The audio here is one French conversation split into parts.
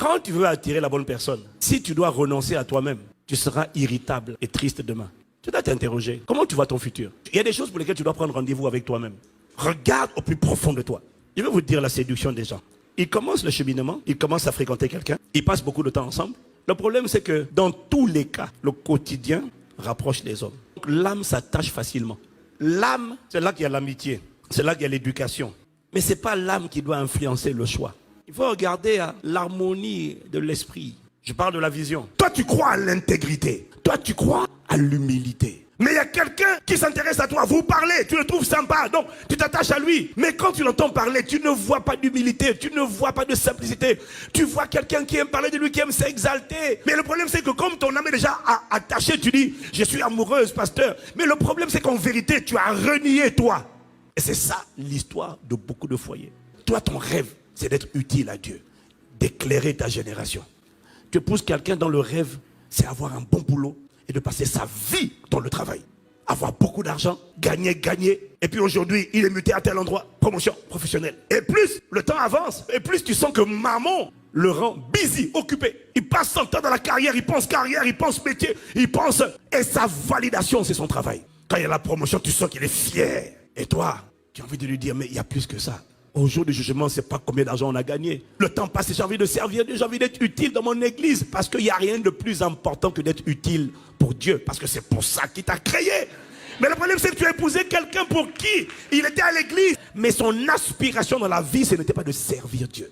Quand tu veux attirer la bonne personne, si tu dois renoncer à toi-même, tu seras irritable et triste demain. Tu dois t'interroger. Comment tu vois ton futur? Il y a des choses pour lesquelles tu dois prendre rendez-vous avec toi-même. Regarde au plus profond de toi. Je vais vous dire la séduction des gens. Ils commencent le cheminement, ils commencent à fréquenter quelqu'un, ils passent beaucoup de temps ensemble. Le problème, c'est que dans tous les cas, le quotidien rapproche les hommes. L'âme s'attache facilement. L'âme, c'est là qu'il y a l'amitié, c'est là qu'il y a l'éducation. Mais ce n'est pas l'âme qui doit influencer le choix. Il faut regarder à l'harmonie de l'esprit. Je parle de la vision. Toi, tu crois à l'intégrité. Toi, tu crois à l'humilité. Mais il y a quelqu'un qui s'intéresse à toi. Vous parlez, tu le trouves sympa, donc tu t'attaches à lui. Mais quand tu l'entends parler, tu ne vois pas d'humilité, tu ne vois pas de simplicité. Tu vois quelqu'un qui aime parler de lui, qui aime s'exalter. Mais le problème, c'est que comme ton âme est déjà attachée, tu dis, je suis amoureuse, pasteur. Mais le problème, c'est qu'en vérité, tu as renié toi. Et c'est ça l'histoire de beaucoup de foyers. Toi, ton rêve, c'est d'être utile à Dieu, d'éclairer ta génération. Tu épouses quelqu'un dans le rêve, c'est avoir un bon boulot et de passer sa vie dans le travail. Avoir beaucoup d'argent, gagner. Et puis aujourd'hui, il est muté à tel endroit, promotion professionnelle. Et plus le temps avance, et plus tu sens que maman le rend busy, occupé. Il passe son temps dans la carrière, il pense métier, il pense... Et sa validation, c'est son travail. Quand il y a la promotion, tu sens qu'il est fier. Et toi, tu as envie de lui dire, mais il y a plus que ça. Au jour du jugement, c'est pas combien d'argent on a gagné. Le temps passe et j'ai envie de servir Dieu, j'ai envie d'être utile dans mon église. Parce qu'il n'y a rien de plus important que d'être utile pour Dieu. Parce que c'est pour ça qu'il t'a créé. Mais le problème, c'est que tu as épousé quelqu'un pour qui il était à l'église. Mais son aspiration dans la vie, ce n'était pas de servir Dieu.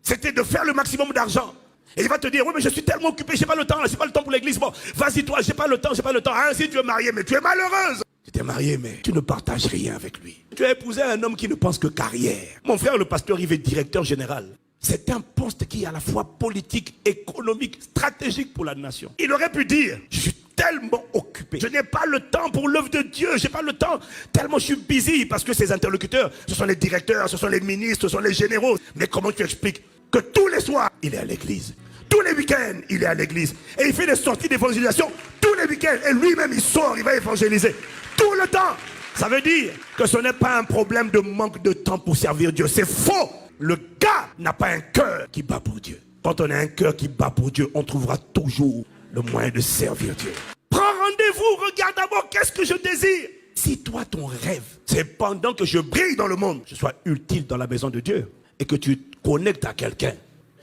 C'était de faire le maximum d'argent. Et il va te dire, oui, mais je suis tellement occupé, j'ai pas le temps, là, j'ai pas le temps pour l'église. Bon, vas-y toi, j'ai pas le temps. Ah, si tu es marié, mais tu es malheureuse. Tu t'es marié, mais tu ne partages rien avec lui. Tu as épousé un homme qui ne pense que carrière. Mon frère, le pasteur, il est directeur général. C'est un poste qui est à la fois politique, économique, stratégique pour la nation. Il aurait pu dire, je suis tellement occupé. Je n'ai pas le temps pour l'œuvre de Dieu. Je n'ai pas le temps. Tellement je suis busy. Parce que ses interlocuteurs, ce sont les directeurs, ce sont les ministres, ce sont les généraux. Mais comment tu expliques que tous les soirs, il est à l'église? Tous les week-ends, il est à l'église. Et il fait des sorties d'évangélisation tous les week-ends. Et lui-même, il sort, il va évangéliser. Tout le temps. Ça veut dire que ce n'est pas un problème de manque de temps pour servir Dieu. C'est faux. Le gars n'a pas un cœur qui bat pour Dieu. Quand on a un cœur qui bat pour Dieu, on trouvera toujours le moyen de servir Dieu. Prends rendez-vous, regarde d'abord qu'est-ce que je désire. Si toi, ton rêve, c'est pendant que je brille dans le monde, je sois utile dans la maison de Dieu, et que tu te connectes à quelqu'un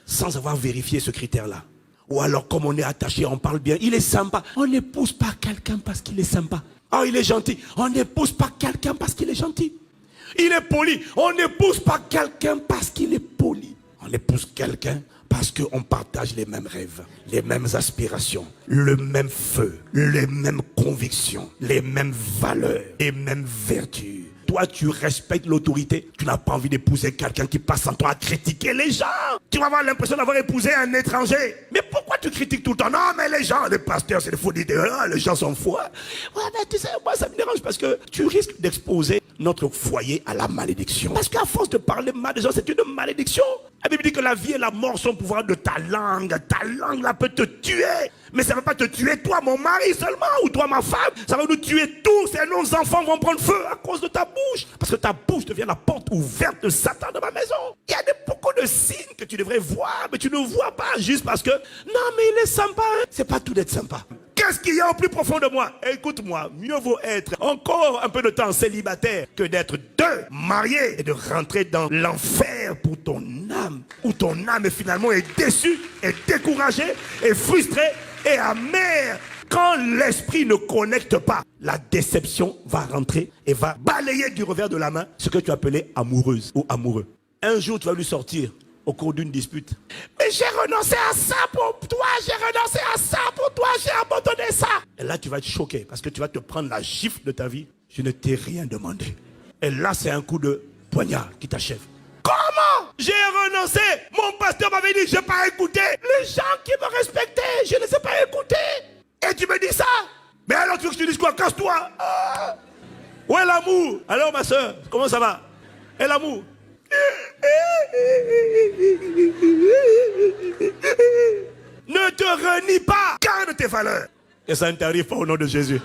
sans avoir vérifié ce critère-là. Ou alors, comme on est attaché, on parle bien, il est sympa. On n'épouse pas quelqu'un parce qu'il est sympa. Oh, il est gentil. On n'épouse pas quelqu'un parce qu'il est gentil. Il est poli. On n'épouse pas quelqu'un parce qu'il est poli. On épouse quelqu'un parce qu'on partage les mêmes rêves, les mêmes aspirations, le même feu, les mêmes convictions, les mêmes valeurs, les mêmes vertus. Toi, tu respectes l'autorité. Tu n'as pas envie d'épouser quelqu'un qui passe son temps à critiquer les gens. Tu vas avoir l'impression d'avoir épousé un étranger. Mais pourquoi tu critiques tout le temps? Non, mais les gens, les pasteurs, c'est des faux d'idées. Les gens sont fous. Ouais, mais tu sais, moi, ça me dérange parce que tu risques d'exposer notre foyer à la malédiction. Parce qu'à force de parler mal des gens, c'est une malédiction. La Bible dit que la vie et la mort sont au pouvoir de ta langue. Ta langue, là, peut te tuer. Mais ça ne va pas te tuer toi, mon mari seulement, ou toi, ma femme. Ça va nous tuer tous et nos enfants vont prendre feu à cause de ta bouche. Parce que ta bouche devient la porte ouverte de Satan dans ma maison. Il y a beaucoup de signes que tu devrais voir, mais tu ne vois pas juste parce que, non, mais il est sympa. Hein? C'est pas tout d'être sympa. Qu'est-ce qu'il y a au plus profond de moi? Écoute-moi, mieux vaut être encore un peu de temps célibataire que d'être deux mariés et de rentrer dans l'enfer pour ton âme. Où ton âme finalement est déçue, est découragée, est frustrée et amère. Quand l'esprit ne connecte pas, la déception va rentrer et va balayer du revers de la main ce que tu appelais amoureuse ou amoureux. Un jour, tu vas lui sortir au cours d'une dispute. Mais j'ai renoncé à ça pour toi, j'ai renoncé à ça pour toi, j'ai abandonné ça. Et là, tu vas être choqué parce que tu vas te prendre la gifle de ta vie. Je ne t'ai rien demandé. Et là, c'est un coup de poignard qui t'achève. Comment? J'ai renoncé. Mon pasteur m'avait dit, je n'ai pas écouté. Les gens qui me respectaient, je ne les ai pas écoutés. Et tu me dis ça? Mais alors tu veux que je te dise quoi? Casse-toi. Où est l'amour? Alors ma soeur, comment ça va? Et l'amour? Ne te renie pas. Garde tes valeurs. Et ça ne t'arrive pas au nom de Jésus.